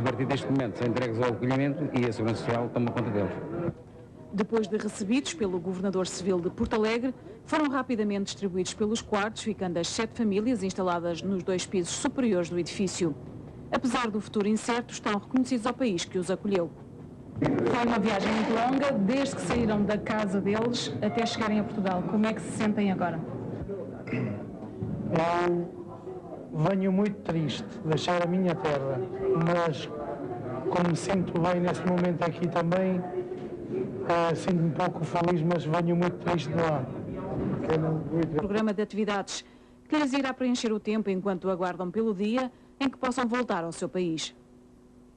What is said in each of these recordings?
A partir deste momento são entregues ao acolhimento e a Segurança Social toma conta deles. Depois de recebidos pelo Governador Civil de Porto Alegre, foram rapidamente distribuídos pelos quartos, ficando as 7 famílias instaladas nos 2 pisos superiores do edifício. Apesar do futuro incerto, estão reconhecidos ao país que os acolheu. Foi uma viagem muito longa, desde que saíram da casa deles até chegarem a Portugal. Como é que se sentem agora? Eu venho muito triste de deixar a minha terra, mas como me sinto bem nesse momento aqui também, sinto-me um pouco feliz, mas venho muito triste de lá. Programa de atividades que lhes irá preencher o tempo enquanto aguardam pelo dia em que possam voltar ao seu país.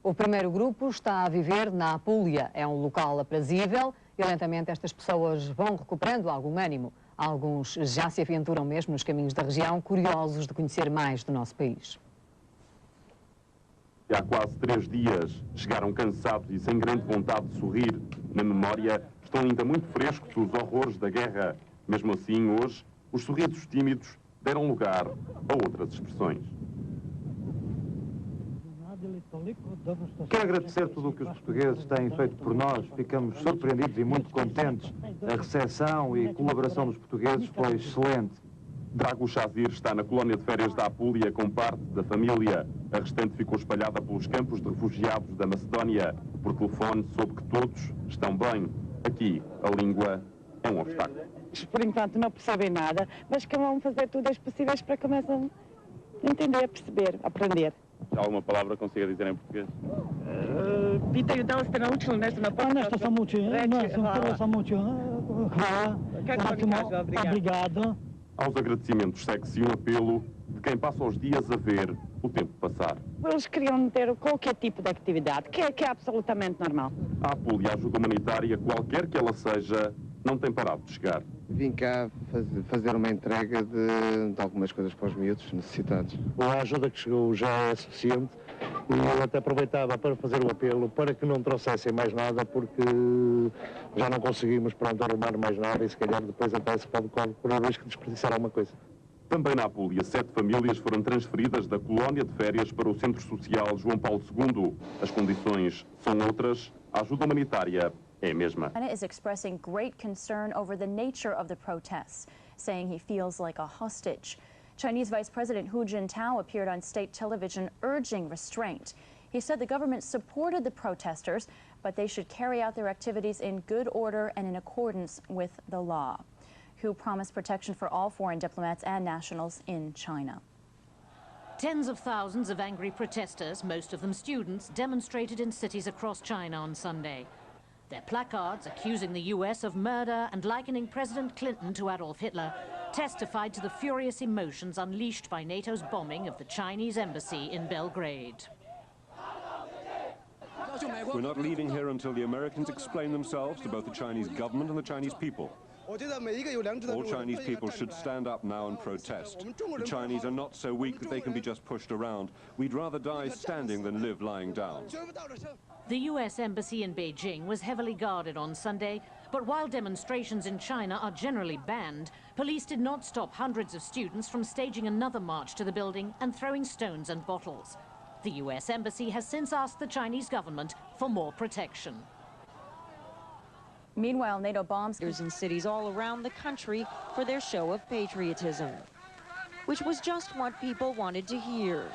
O primeiro grupo está a viver na Apulia. É um local aprazível e lentamente estas pessoas vão recuperando algum ânimo. Alguns já se aventuram mesmo nos caminhos da região, curiosos de conhecer mais do nosso país. Há quase 3 dias chegaram cansados e sem grande vontade de sorrir. Na memória estão ainda muito frescos os horrores da guerra. Mesmo assim, hoje, os sorrisos tímidos deram lugar a outras expressões. Quero agradecer tudo o que os portugueses têm feito por nós. Ficamos surpreendidos e muito contentes. A recepção e colaboração dos portugueses foi excelente. Drago Chazir está na colónia de férias da Apulia com parte da família. A restante ficou espalhada pelos campos de refugiados da Macedónia. Por telefone soube que todos estão bem. Aqui, a língua é um obstáculo. Por enquanto não percebem nada, mas que vão fazer tudo as possíveis para que começam a entender, a perceber, a aprender. Já alguma palavra consiga dizer em português? Pitaju da li ste naučili nešto na početku? Nešto sam učio, prvo sam učio. Hvala. Obrigado. Aos agradecimentos segue-se um apelo de quem passa os dias a ver o tempo passar. Eles queriam ter qualquer tipo de atividade, que é absolutamente normal. A Apulia, a ajuda humanitária, qualquer que ela seja, não tem parado de chegar. Vim cá fazer uma entrega de algumas coisas para os miúdos necessitados. A ajuda que chegou já é suficiente e eu até aproveitava para fazer o apelo para que não trouxessem mais nada, porque já não conseguimos arrumar mais nada e se calhar depois até se pode correr o risco de desperdiçar alguma coisa. Também na Apulia, 7 famílias foram transferidas da colónia de férias para o Centro Social João Paulo II. As condições são outras, a ajuda humanitária é a mesma. China is expressing great concern over the nature of the protests, saying he feels like a hostage. Chinese Vice President Hu Jintao appeared on state television urging restraint. He said the government supported the protesters, but they should carry out their activities in good order and in accordance with the law. Hu promised protection for all foreign diplomats and nationals in China. Tens of thousands of angry protesters, most of them students, demonstrated in cities across China on Sunday. Their placards accusing the US of murder and likening President Clinton to Adolf Hitler testified to the furious emotions unleashed by NATO's bombing of the Chinese embassy in Belgrade. We're not leaving here until the Americans explain themselves to both the Chinese government and the Chinese people. All Chinese people should stand up now and protest. The Chinese are not so weak that they can be just pushed around. We'd rather die standing than live lying down. The US embassy in Beijing was heavily guarded on Sunday, but while demonstrations in China are generally banned, police did not stop hundreds of students from staging another march to the building and throwing stones and bottles. The US embassy has since asked the Chinese government for more protection. Meanwhile, NATO bombs in cities all around the country for their show of patriotism, which was just what people wanted to hear.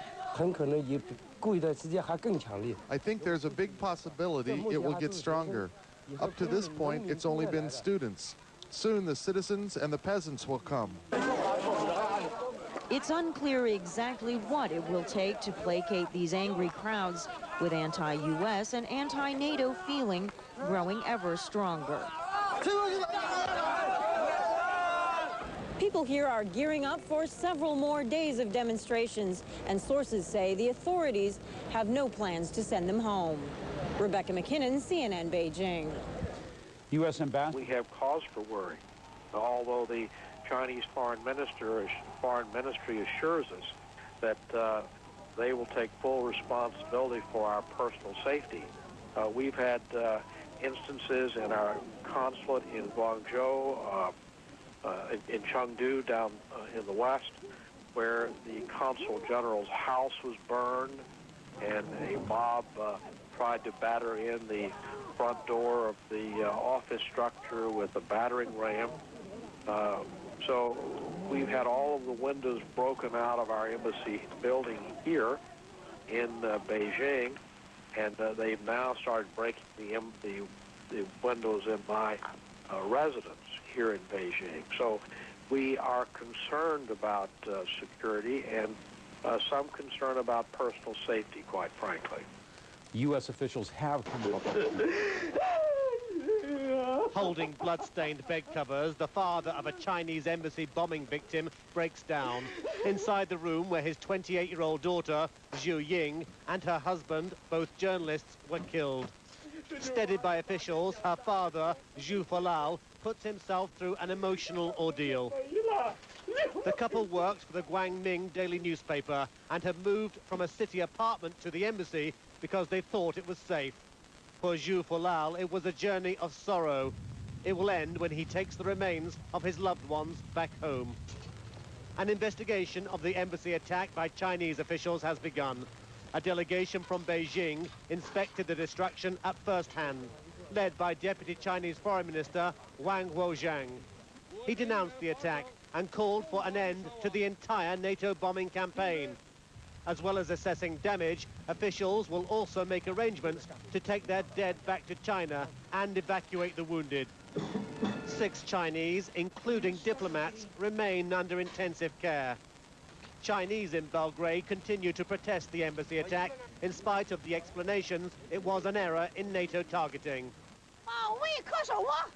I think there's a big possibility it will get stronger. Up to this point, it's only been students. Soon the citizens and the peasants will come. It's unclear exactly what it will take to placate these angry crowds, with anti-US and anti-NATO feeling growing ever stronger. People here are gearing up for several more days of demonstrations, and sources say the authorities have no plans to send them home. Rebecca McKinnon, CNN, Beijing. U.S. Ambassador. We have cause for worry, although the Chinese Foreign Ministry assures us that they will take full responsibility for our personal safety. We've had instances in our consulate in Guangzhou, in Chengdu down in the west, where the consul general's house was burned. and a mob tried to batter in the front door of the office structure with a battering ram. So we've had all of the windows broken out of our embassy building here in Beijing, and they've now started breaking the windows in my residence here in Beijing. So we are concerned about security and some concern about personal safety, quite frankly. U.S. officials have come up. Holding blood-stained bed covers, the father of a Chinese embassy bombing victim breaks down. Inside the room where his 28-year-old daughter, Zhu Ying, and her husband, both journalists, were killed. Steadied by officials, her father, Zhu Falal, puts himself through an emotional ordeal. The couple worked for the Guangming daily newspaper and have moved from a city apartment to the embassy because they thought it was safe. For Zhu Falal, it was a journey of sorrow. It will end when he takes the remains of his loved ones back home. An investigation of the embassy attack by Chinese officials has begun. A delegation from Beijing inspected the destruction at first hand, led by Deputy Chinese Foreign Minister Wang Wozhang. He denounced the attack and called for an end to the entire NATO bombing campaign. As well as assessing damage, officials will also make arrangements to take their dead back to China and evacuate the wounded. 6 Chinese, including diplomats, remain under intensive care. Chinese in Belgrade continue to protest the embassy attack in spite of the explanations it was an error in NATO targeting.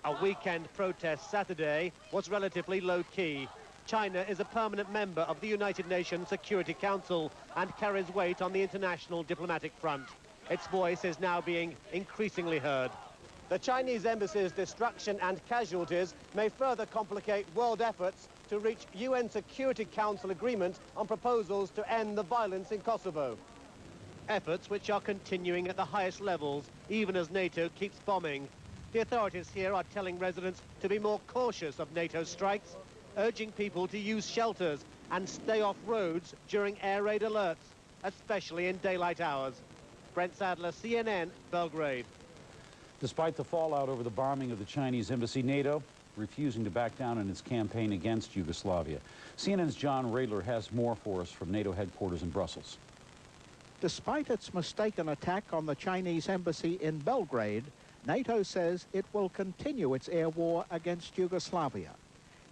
A weekend protest Saturday was relatively low-key. China is a permanent member of the United Nations Security Council and carries weight on the international diplomatic front. Its voice is now being increasingly heard. The Chinese embassy's destruction and casualties may further complicate world efforts to reach UN Security Council agreement on proposals to end the violence in Kosovo. Efforts which are continuing at the highest levels, even as NATO keeps bombing. The authorities here are telling residents to be more cautious of NATO strikes, urging people to use shelters and stay off roads during air raid alerts, especially in daylight hours. Brent Sadler, CNN, Belgrade. Despite the fallout over the bombing of the Chinese embassy, NATO refusing to back down in its campaign against Yugoslavia. CNN's John Radler has more for us from NATO headquarters in Brussels. Despite its mistaken attack on the Chinese embassy in Belgrade, NATO says it will continue its air war against Yugoslavia.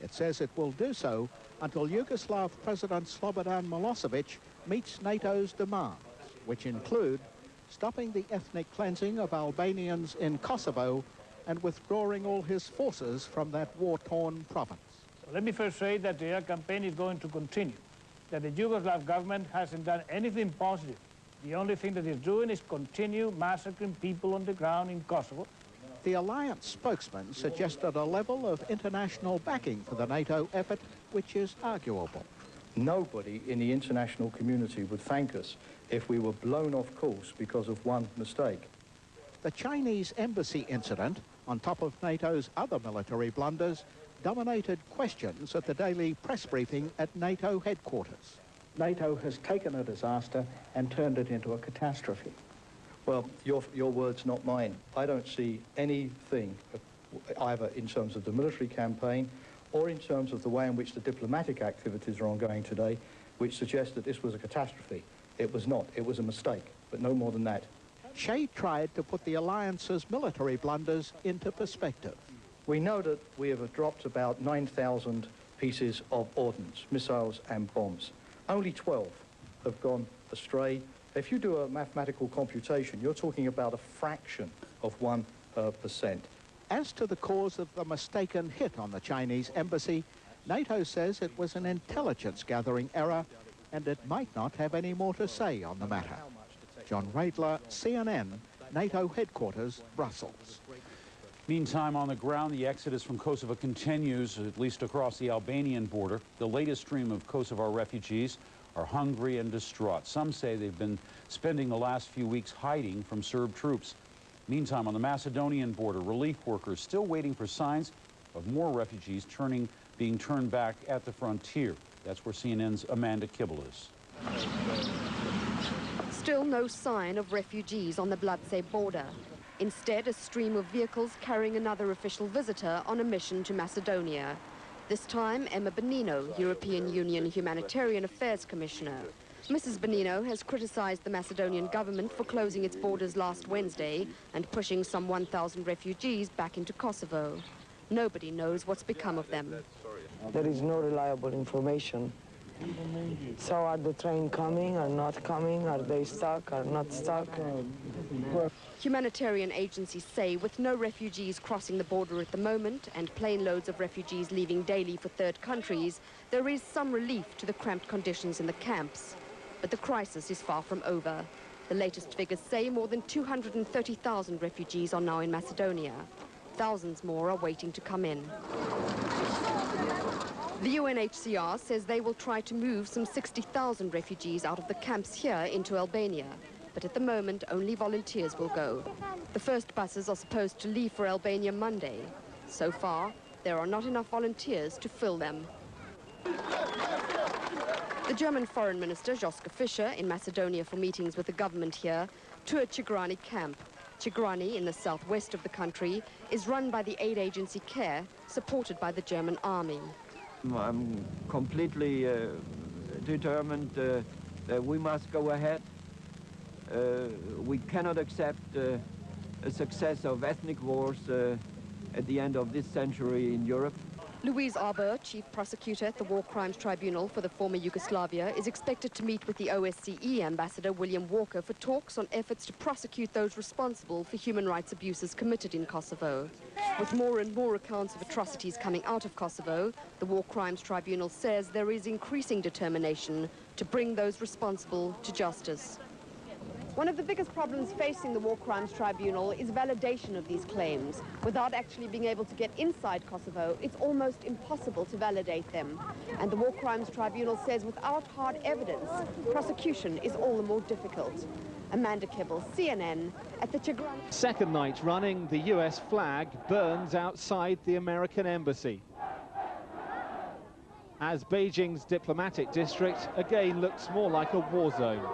It says it will do so until Yugoslav President Slobodan Milosevic meets NATO's demands, which include stopping the ethnic cleansing of Albanians in Kosovo and withdrawing all his forces from that war-torn province. Let me first say that the air campaign is going to continue, that the Yugoslav government hasn't done anything positive. The only thing that it's doing is continue massacring people on the ground in Kosovo. The alliance spokesman suggested a level of international backing for the NATO effort which is arguable. Nobody in the international community would thank us if we were blown off course because of one mistake. The Chinese embassy incident, on top of NATO's other military blunders, dominated questions at the daily press briefing at NATO headquarters. NATO has taken a disaster and turned it into a catastrophe. Well, your words, not mine. I don't see anything, either in terms of the military campaign or in terms of the way in which the diplomatic activities are ongoing today, which suggest that this was a catastrophe. It was not. It was a mistake, but no more than that. Shea tried to put the alliance's military blunders into perspective. We know that we have dropped about 9,000 pieces of ordnance, missiles and bombs. Only 12 have gone astray. If you do a mathematical computation, you're talking about a fraction of 1%. As to the cause of the mistaken hit on the Chinese embassy, NATO says it was an intelligence-gathering error and it might not have any more to say on the matter. John Radler, CNN, NATO headquarters, Brussels. Meantime, on the ground, the exodus from Kosovo continues, at least across the Albanian border. The latest stream of Kosovo refugees are hungry and distraught. Some say they've been spending the last few weeks hiding from Serb troops. Meantime, on the Macedonian border, relief workers still waiting for signs of more refugees being turned back at the frontier. That's where CNN's Amanda Kibble is. Still no sign of refugees on the Blatse border. Instead, a stream of vehicles carrying another official visitor on a mission to Macedonia. This time, Emma Bonino, European Union Humanitarian Affairs Commissioner. Mrs. Bonino has criticized the Macedonian government for closing its borders last Wednesday and pushing some 1,000 refugees back into Kosovo. Nobody knows what's become of them. There is no reliable information. So are the train coming or not coming? Are they stuck or not stuck? Humanitarian agencies say with no refugees crossing the border at the moment and plane loads of refugees leaving daily for third countries, there is some relief to the cramped conditions in the camps. But the crisis is far from over. The latest figures say more than 230,000 refugees are now in Macedonia. Thousands more are waiting to come in. The UNHCR says they will try to move some 60,000 refugees out of the camps here into Albania. But at the moment, only volunteers will go. The first buses are supposed to leave for Albania Monday. So far, there are not enough volunteers to fill them. The German Foreign Minister, Joschka Fischer, in Macedonia for meetings with the government here, toured Cigrani camp. Cigrani, in the southwest of the country, is run by the aid agency CARE, supported by the German army. I'm completely determined that we must go ahead. We cannot accept a success of ethnic wars at the end of this century in Europe. Louise Arbour, chief prosecutor at the War Crimes Tribunal for the former Yugoslavia, is expected to meet with the OSCE ambassador William Walker for talks on efforts to prosecute those responsible for human rights abuses committed in Kosovo. With more and more accounts of atrocities coming out of Kosovo, the War Crimes Tribunal says there is increasing determination to bring those responsible to justice. One of the biggest problems facing the War Crimes Tribunal is validation of these claims. Without actually being able to get inside Kosovo, it's almost impossible to validate them. And the War Crimes Tribunal says without hard evidence, prosecution is all the more difficult. Amanda Kibble, CNN, at the Cigrani. Second night running, the US flag burns outside the American embassy, as Beijing's diplomatic district again looks more like a war zone.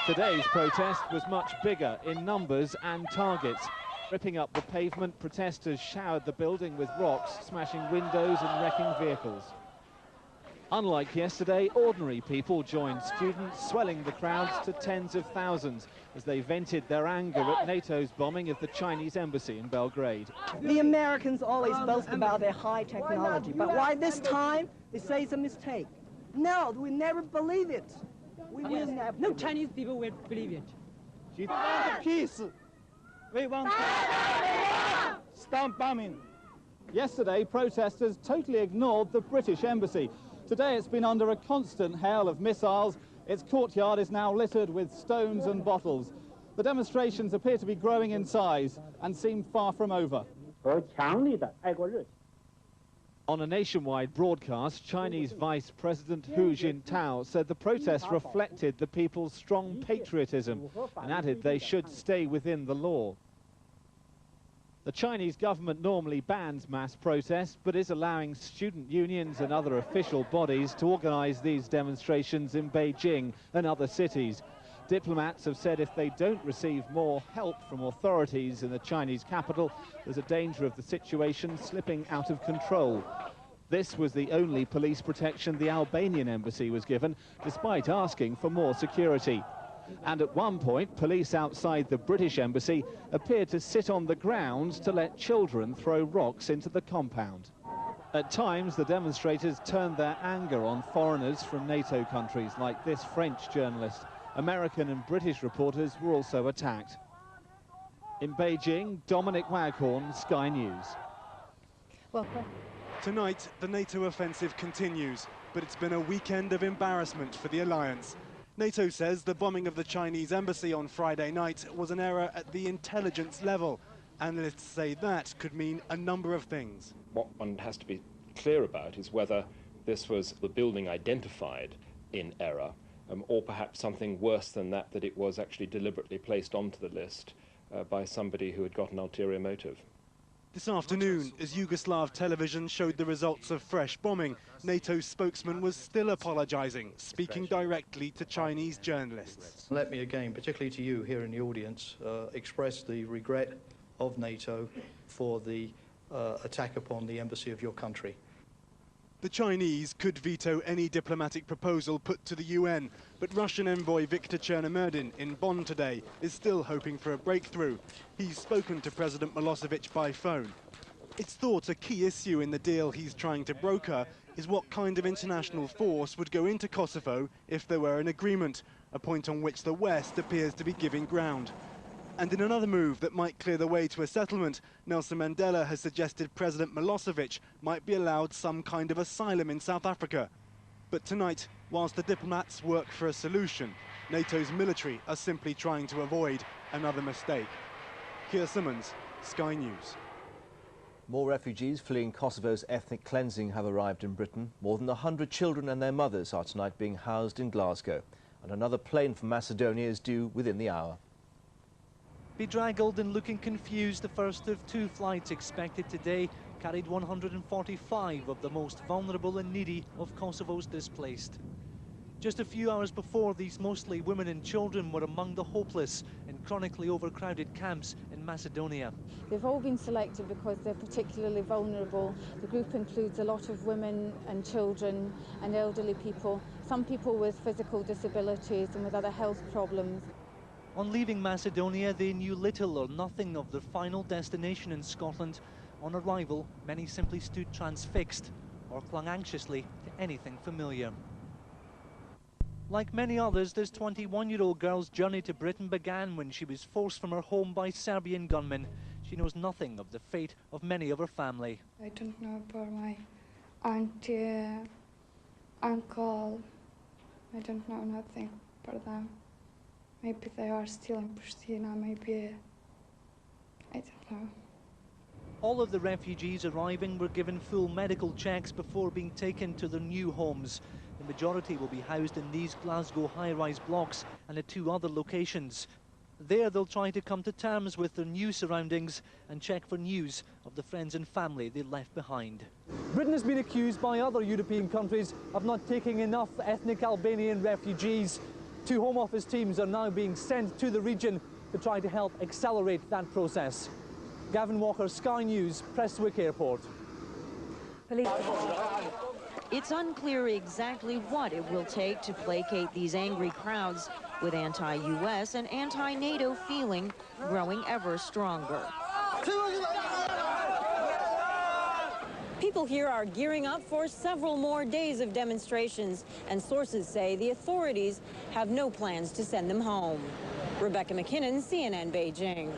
Today's protest was much bigger in numbers and targets. Ripping up the pavement, protesters showered the building with rocks, smashing windows and wrecking vehicles. Unlike yesterday, ordinary people joined students, swelling the crowds to tens of thousands as they vented their anger at NATO's bombing of the Chinese embassy in Belgrade. The Americans always boast about their high technology, but why this time they say it's a mistake? No, we never believe it. We will never. No Chinese people will believe it. We want peace. We want to stop bombing. Yesterday, protesters totally ignored the British embassy. Today, it's been under a constant hail of missiles. Its courtyard is now littered with stones and bottles. The demonstrations appear to be growing in size and seem far from over. On a nationwide broadcast, Chinese Vice President Hu Jintao said the protests reflected the people's strong patriotism and added they should stay within the law. The Chinese government normally bans mass protests, but is allowing student unions and other official bodies to organize these demonstrations in Beijing and other cities. Diplomats have said if they don't receive more help from authorities in the Chinese capital, there's a danger of the situation slipping out of control. This was the only police protection the Albanian embassy was given, despite asking for more security. And at one point, police outside the British embassy appeared to sit on the grounds to let children throw rocks into the compound. At times, the demonstrators turned their anger on foreigners from NATO countries like this French journalist. American and British reporters were also attacked. In Beijing, Dominic Waghorn, Sky News. Tonight, the NATO offensive continues, but it's been a weekend of embarrassment for the alliance. NATO says the bombing of the Chinese embassy on Friday night was an error at the intelligence level. Analysts say that could mean a number of things. What one has to be clear about is whether this was the building identified in error, or perhaps something worse than that, that it was actually deliberately placed onto the list by somebody who had got an ulterior motive. This afternoon, as Yugoslav television showed the results of fresh bombing, NATO's spokesman was still apologizing, speaking directly to Chinese journalists. Let me again, particularly to you here in the audience, express the regret of NATO for the attack upon the embassy of your country. The Chinese could veto any diplomatic proposal put to the UN, but Russian envoy Viktor Chernomyrdin in Bonn today is still hoping for a breakthrough. He's spoken to President Milosevic by phone. It's thought a key issue in the deal he's trying to broker is what kind of international force would go into Kosovo if there were an agreement, a point on which the West appears to be giving ground. And in another move that might clear the way to a settlement, Nelson Mandela has suggested President Milosevic might be allowed some kind of asylum in South Africa. But tonight, whilst the diplomats work for a solution, NATO's military are simply trying to avoid another mistake. Keir Simmons, Sky News. More refugees fleeing Kosovo's ethnic cleansing have arrived in Britain. More than 100 children and their mothers are tonight being housed in Glasgow. And another plane from Macedonia is due within the hour. Bedraggled and looking confused, the first of 2 flights expected today carried 145 of the most vulnerable and needy of Kosovo's displaced. Just a few hours before, these mostly women and children were among the hopeless in chronically overcrowded camps in Macedonia. They've all been selected because they're particularly vulnerable. The group includes a lot of women and children and elderly people, some people with physical disabilities and with other health problems. On leaving Macedonia, they knew little or nothing of their final destination in Scotland. On arrival, many simply stood transfixed or clung anxiously to anything familiar. Like many others, this 21-year-old girl's journey to Britain began when she was forced from her home by Serbian gunmen. She knows nothing of the fate of many of her family. I don't know about my auntie, uncle. I don't know nothing about them. Maybe they are still in Pristina, maybe, I don't know. All of the refugees arriving were given full medical checks before being taken to their new homes. The majority will be housed in these Glasgow high-rise blocks and at 2 other locations. There they'll try to come to terms with their new surroundings and check for news of the friends and family they left behind. Britain has been accused by other European countries of not taking enough ethnic Albanian refugees. 2 Home Office teams are now being sent to the region to try to help accelerate that process. Gavin Walker, Sky News, Prestwick Airport. It's unclear exactly what it will take to placate these angry crowds, with anti-US and anti-NATO feeling growing ever stronger. People here are gearing up for several more days of demonstrations, and sources say the authorities have no plans to send them home. Rebecca McKinnon, CNN, Beijing.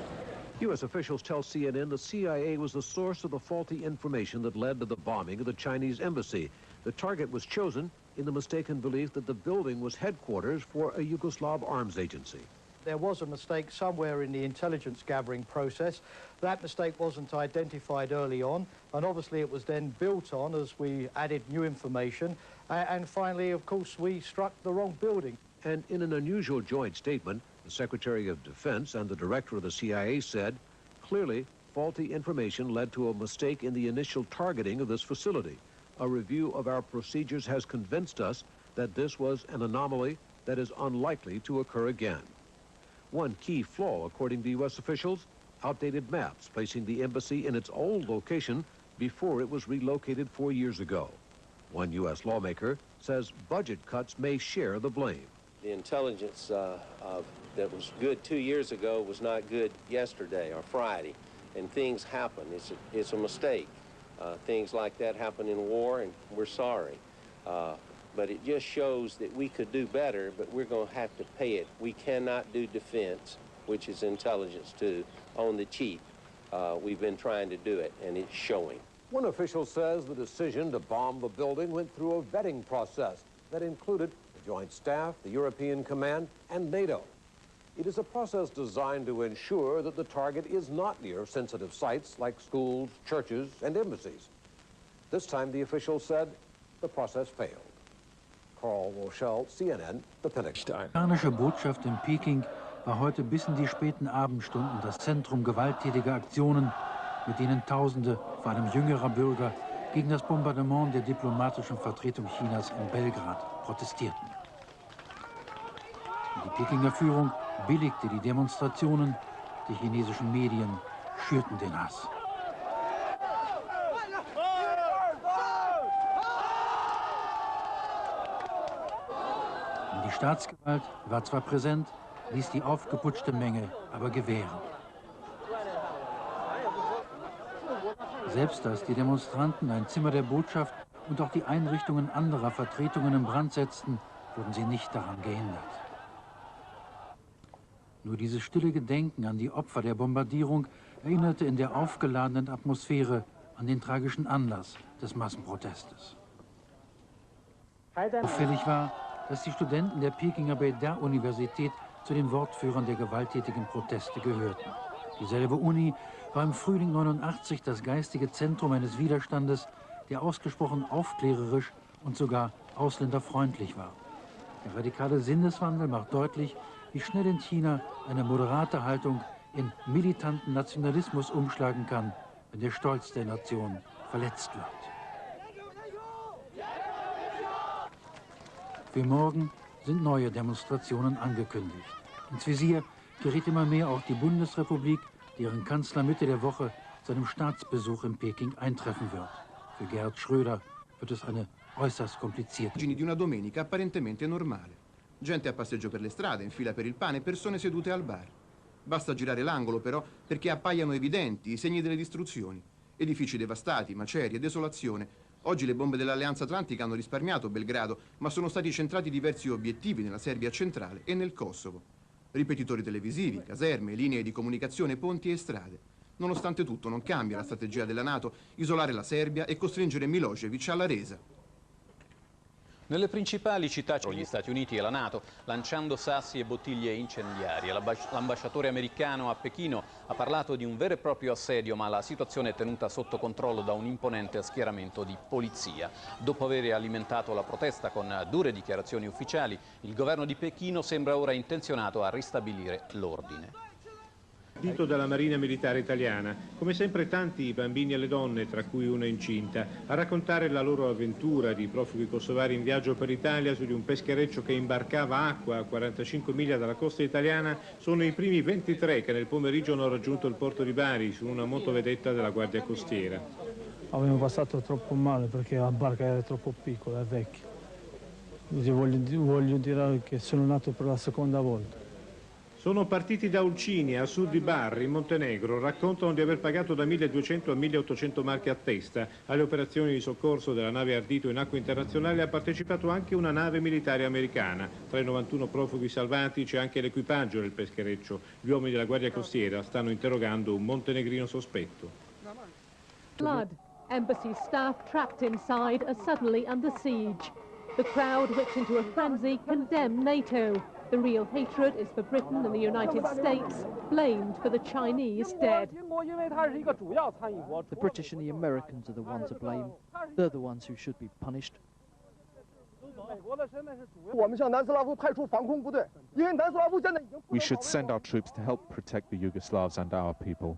U.S. officials tell CNN the CIA was the source of the faulty information that led to the bombing of the Chinese embassy. The target was chosen in the mistaken belief that the building was headquarters for a Yugoslav arms agency. There was a mistake somewhere in the intelligence gathering process. That mistake wasn't identified early on, and obviously it was then built on as we added new information. And finally, of course, we struck the wrong building. And in an unusual joint statement, the Secretary of Defense and the director of the CIA said, clearly, faulty information led to a mistake in the initial targeting of this facility. A review of our procedures has convinced us that this was an anomaly that is unlikely to occur again. One key flaw, according to U.S. officials, outdated maps placing the embassy in its old location before it was relocated 4 years ago. One U.S. lawmaker says budget cuts may share the blame. The intelligence that was good 2 years ago was not good yesterday or Friday, and things happen. It's a mistake. Things like that happen in war, and we're sorry. But it just shows that we could do better, but we're going to have to pay it. We cannot do defense, which is intelligence too, on the cheap. We've been trying to do it, and it's showing. One official says the decision to bomb the building went through a vetting process that included the Joint Staff, the European Command, and NATO. It is a process designed to ensure that the target is not near sensitive sites like schools, churches, and embassies. This time, the official said the process failed. Carl Rochelle, CNN, the Pentagon. Die amerikanische Botschaft in Peking war heute bis in die späten Abendstunden das Zentrum gewalttätiger Aktionen mit denen Tausende, vor allem jüngerer Bürger, gegen das Bombardement der diplomatischen Vertretung Chinas in Belgrad protestierten. Die Pekinger Führung billigte die Demonstrationen, die chinesischen Medien schürten den Hass. Die Staatsgewalt war zwar präsent, ließ die aufgeputschte Menge aber gewähren. Selbst als die Demonstranten ein Zimmer der Botschaft und auch die Einrichtungen anderer Vertretungen in Brand setzten, wurden sie nicht daran gehindert. Nur dieses stille Gedenken an die Opfer der Bombardierung erinnerte in der aufgeladenen Atmosphäre an den tragischen Anlass des Massenprotestes. Auffällig war, dass die Studenten der Pekinger Beida-Universität zu den Wortführern der gewalttätigen Proteste gehörten. Dieselbe Uni war im Frühling 89 das geistige Zentrum eines Widerstandes, der ausgesprochen aufklärerisch und sogar ausländerfreundlich war. Der radikale Sinneswandel macht deutlich, wie schnell in China eine moderate Haltung in militanten Nationalismus umschlagen kann, wenn der Stolz der Nation verletzt wird. Für morgen sind neue Demonstrationen angekündigt. Ins Visier gerät immer mehr auch die Bundesrepublik, deren Kanzler Mitte der Woche seinem Staatsbesuch in Peking eintreffen wird. Für Gerhard Schröder wird es eine äußerst komplizierte. Di una domenica apparentemente normale. Gente a passeggio per le strade, in fila per il pane, persone sedute al bar. Basta girare l'angolo però perché appaiano evidenti i segni delle distruzioni. Edifici devastati, macerie, desolazione. Oggi le bombe dell'Alleanza Atlantica hanno risparmiato Belgrado, ma sono stati centrati diversi obiettivi nella Serbia centrale e nel Kosovo. Ripetitori televisivi, caserme, linee di comunicazione, ponti e strade. Nonostante tutto non cambia la strategia della NATO, isolare la Serbia e costringere Milošević alla resa. Nelle principali città gli Stati Uniti e la NATO, lanciando sassi e bottiglie incendiarie. L'ambasciatore americano a Pechino ha parlato di un vero e proprio assedio, ma la situazione è tenuta sotto controllo da un imponente schieramento di polizia. Dopo aver alimentato la protesta con dure dichiarazioni ufficiali, il governo di Pechino sembra ora intenzionato a ristabilire l'ordine. Dito dalla Marina Militare Italiana, come sempre tanti bambini e le donne, tra cui una incinta, a raccontare la loro avventura di profughi kosovari in viaggio per l'Italia su di un peschereccio che imbarcava acqua a 45 miglia dalla costa italiana sono i primi 23 che nel pomeriggio hanno raggiunto il porto di Bari su una motovedetta della Guardia Costiera. Abbiamo passato troppo male perché la barca era troppo piccola e vecchia. Voglio dire che sono nato per la seconda volta. Sono partiti da Ulcini, a sud di Bari, in Montenegro. Raccontano di aver pagato da 1.200 a 1.800 marche a testa. Alle operazioni di soccorso della nave Ardito in acque internazionali ha partecipato anche una nave militare americana. Tra i 91 profughi salvati c'è anche l'equipaggio del peschereccio. Gli uomini della Guardia Costiera stanno interrogando un montenegrino sospetto. Flood. Embassy staff trapped inside are suddenly under siege. The crowd whipped into a frenzy condemn NATO. The real hatred is for Britain and the United States, blamed for the Chinese dead. The British and the Americans are the ones to blame. They're the ones who should be punished. We should send our troops to help protect the Yugoslavs and our people.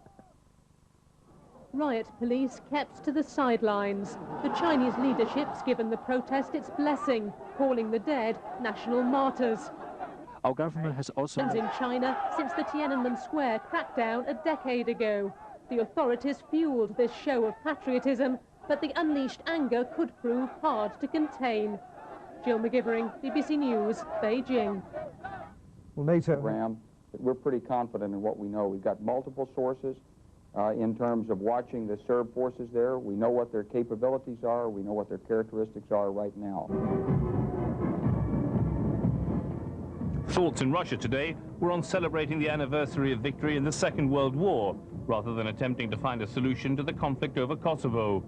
Riot police kept to the sidelines. The Chinese leadership's given the protest its blessing, calling the dead national martyrs. Our government has also... In China since the Tiananmen Square crackdown a decade ago. The authorities fueled this show of patriotism, but the unleashed anger could prove hard to contain. Jill McGivering, BBC News, Beijing. Well, NATO... We're pretty confident in what we know. We've got multiple sources in terms of watching the Serb forces there. We know what their capabilities are. We know what their characteristics are right now. Thoughts in Russia today were on celebrating the anniversary of victory in the Second World War, rather than attempting to find a solution to the conflict over Kosovo.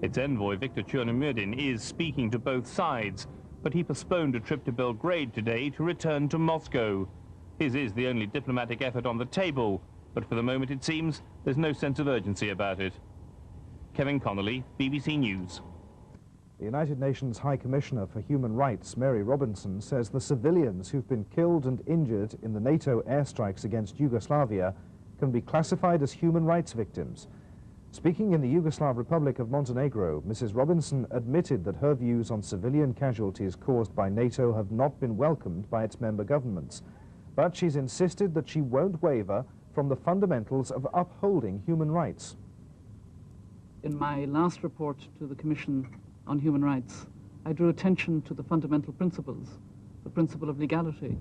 Its envoy, Viktor Chernomyrdin, is speaking to both sides, but he postponed a trip to Belgrade today to return to Moscow. His is the only diplomatic effort on the table, but for the moment it seems there's no sense of urgency about it. Kevin Connolly, BBC News. The United Nations High Commissioner for Human Rights, Mary Robinson, says the civilians who've been killed and injured in the NATO airstrikes against Yugoslavia can be classified as human rights victims. Speaking in the Yugoslav Republic of Montenegro, Mrs. Robinson admitted that her views on civilian casualties caused by NATO have not been welcomed by its member governments. But she's insisted that she won't waver from the fundamentals of upholding human rights. In my last report to the Commission on Human Rights, I drew attention to the fundamental principles, the principle of legality,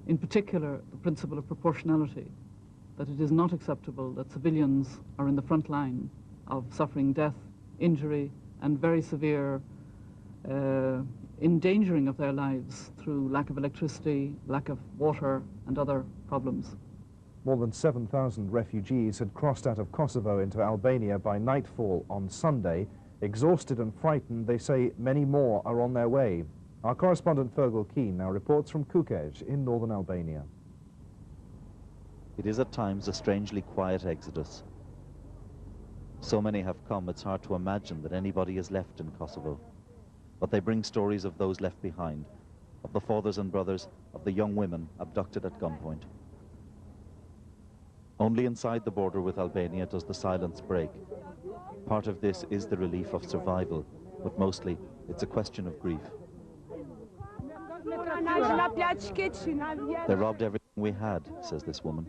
in particular the principle of proportionality, that it is not acceptable that civilians are in the front line of suffering death, injury, and very severe endangering of their lives through lack of electricity, lack of water, and other problems. More than 7,000 refugees had crossed out of Kosovo into Albania by nightfall on Sunday. Exhausted and frightened, they say many more are on their way. Our correspondent Fergal Keane now reports from Kukej in northern Albania. It is at times a strangely quiet exodus. So many have come, it's hard to imagine that anybody is left in Kosovo. But they bring stories of those left behind, of the fathers and brothers, of the young women abducted at gunpoint. Only inside the border with Albania does the silence break. Part of this is the relief of survival, but mostly it's a question of grief. They robbed everything we had, says this woman.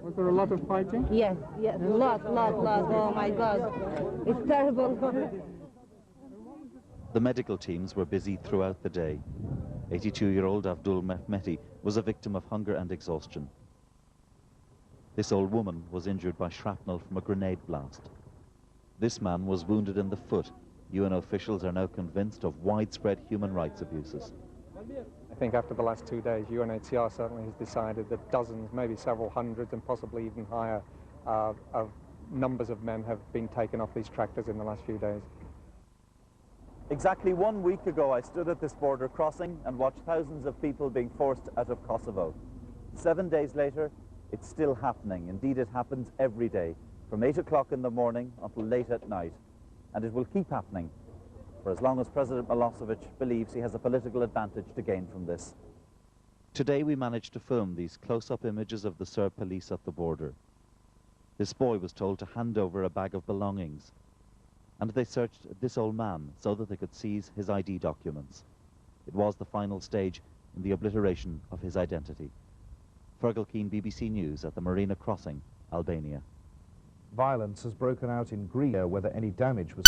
Was there a lot of fighting? Yes, yes, a lot. Oh my God, it's terrible. The medical teams were busy throughout the day. 82-year-old Abdul Mehmeti was a victim of hunger and exhaustion. This old woman was injured by shrapnel from a grenade blast. This man was wounded in the foot. UN officials are now convinced of widespread human rights abuses. I think after the last 2 days, UNHCR certainly has decided that dozens, maybe several hundreds, and possibly even higher of numbers of men have been taken off these tractors in the last few days. Exactly 1 week ago, I stood at this border crossing and watched thousands of people being forced out of Kosovo. 7 days later, it's still happening. Indeed, it happens every day, from 8 o'clock in the morning until late at night. And it will keep happening for as long as President Milosevic believes he has a political advantage to gain from this. Today we managed to film these close-up images of the Serb police at the border. This boy was told to hand over a bag of belongings, and they searched this old man so that they could seize his ID documents. It was the final stage in the obliteration of his identity. Fergal Keane, BBC News at the Marina Crossing, Albania. Violence has broken out in Greece, whether any damage was